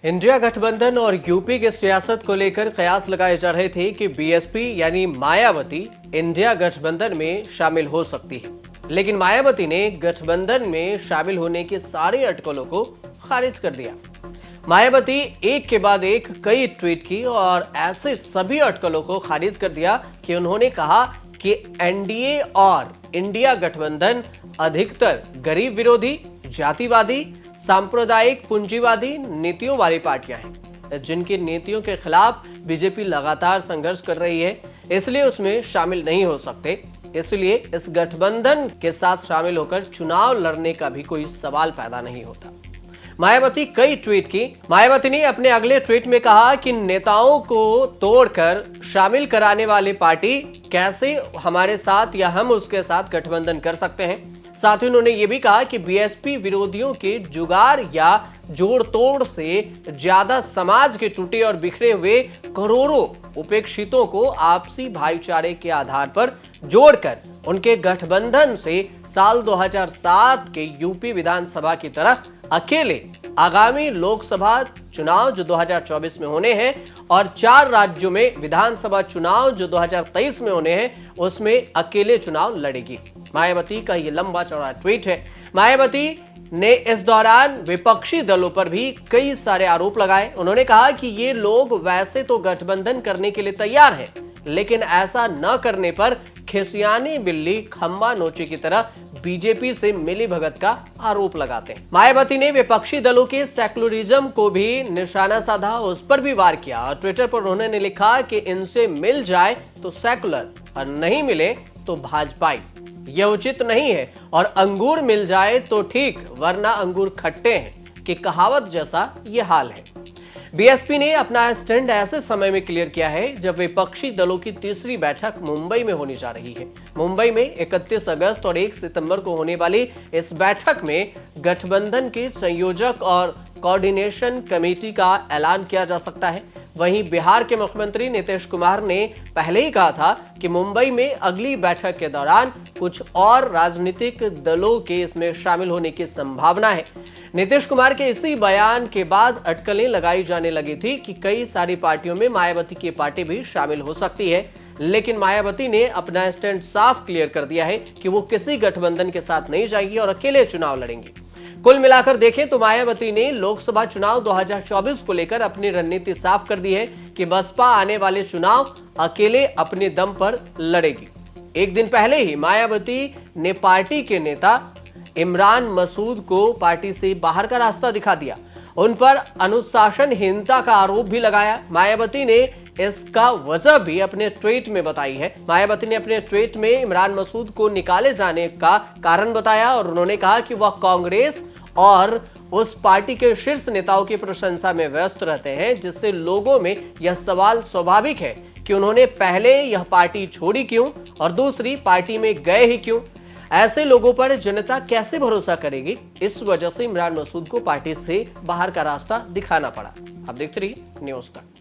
India गठबंधन और UP की सियासत को लेकर कयास लगाए जा रहे थे कि बीएसपी यानी मायावती इंडिया गठबंधन में शामिल हो सकती है, लेकिन मायावती ने गठबंधन में शामिल होने के सारे अटकलों को खारिज कर दिया। मायावती एक के बाद एक कई ट्वीट की और ऐसे सभी अटकलों को खारिज कर दिया कि उन्होंने कहा कि एनडीए और इंडिया गठबंधन अधिकतर गरीब विरोधी, जातिवादी, सांप्रदायिक पूंजीवादी नीतियों वाली पार्टियां हैं, जिनकी नीतियों के खिलाफ बीजेपी लगातार संघर्ष कर रही है, इसलिए उसमें शामिल नहीं हो सकते। इसलिए इस गठबंधन के साथ शामिल होकर चुनाव लड़ने का भी कोई सवाल पैदा नहीं होता। मायावती कई ट्वीट की। मायावती ने अपने अगले ट्वीट में कहा कि नेताओं को तोड़कर शामिल कराने वाली पार्टी कैसे हमारे साथ या हम उसके साथ गठबंधन कर सकते हैं। साथ ही उन्होंने ये भी कहा कि बीएसपी विरोधियों के जुगाड़ या जोड़ तोड़ से ज्यादा समाज के टूटे और बिखरे हुए करोड़ों उपेक्षितों को आपसी भाईचारे के आधार पर जोड़कर उनके गठबंधन से साल 2007 के यूपी विधानसभा की तरह अकेले आगामी लोकसभा चुनाव जो 2024 में होने हैं और 4 राज्यों में विधानसभा चुनाव जो 2023 में होने हैं, उसमें अकेले चुनाव लड़ेगी। मायावती का ये लंबा चौड़ा ट्वीट है। मायावती ने इस दौरान विपक्षी दलों पर भी कई सारे आरोप लगाए। उन्होंने कहा कि ये लोग वैसे तो गठबंधन करने के लिए तैयार हैं, लेकिन ऐसा न करने पर खिसियानी बिल्ली खंबा नोचे की तरह बीजेपी से मिली भगत का आरोप लगाते हैं। मायावती ने विपक्षी दलों के सेकुलरिज्म को भी निशाना साधा, उस पर भी वार किया और ट्विटर पर उन्होंने लिखा कि इनसे मिल जाए तो सेकुलर और नहीं मिले तो भाजपाई, यह उचित नहीं है, और अंगूर मिल जाए तो ठीक वरना अंगूर खट्टे हैं कि कहावत जैसा यह हाल है। बीएसपी ने अपना स्टैंड ऐसे समय में क्लियर किया है जब विपक्षी दलों की तीसरी बैठक मुंबई में होने जा रही है। मुंबई में 31 अगस्त और 1 सितंबर को होने वाली इस बैठक में गठबंधन के संयोजक और कोऑर्डिनेशन कमेटी का ऐलान किया जा सकता है। वहीं बिहार के मुख्यमंत्री नीतीश कुमार ने पहले ही कहा था कि मुंबई में अगली बैठक के दौरान कुछ और राजनीतिक दलों के इसमें शामिल होने की संभावना है। नीतीश कुमार के इसी बयान के बाद अटकलें लगाई जाने लगी थी कि कई सारी पार्टियों में मायावती की पार्टी भी शामिल हो सकती है, लेकिन मायावती ने अपना स्टैंड साफ क्लियर कर दिया है कि वो किसी गठबंधन के साथ नहीं जाएगी और अकेले चुनाव लड़ेंगी। कुल मिलाकर देखें तो मायावती ने लोकसभा चुनाव 2024 को लेकर अपनी रणनीति साफ कर दी है कि बसपा आने वाले चुनाव अकेले अपने दम पर लड़ेगी। एक दिन पहले ही मायावती ने पार्टी के नेता इमरान मसूद को पार्टी से बाहर का रास्ता दिखा दिया। उन पर अनुशासनहीनता का आरोप भी लगाया। मायावती ने इसका वजह भी अपने ट्वीट में बताई है। मायावती ने अपने ट्वीट में इमरान मसूद को निकाले जाने का कारण बताया और उन्होंने कहा कि वह कांग्रेस और उस पार्टी के शीर्ष नेताओं की प्रशंसा में व्यस्त रहते हैं, जिससे लोगों में यह सवाल स्वाभाविक है कि उन्होंने पहले यह पार्टी छोड़ी क्यों और दूसरी पार्टी में गए ही क्यों। ऐसे लोगों पर जनता कैसे भरोसा करेगी। इस वजह से इमरान मसूद को पार्टी से बाहर का रास्ता दिखाना पड़ा। आप देखते रहिए न्यूज़ तक।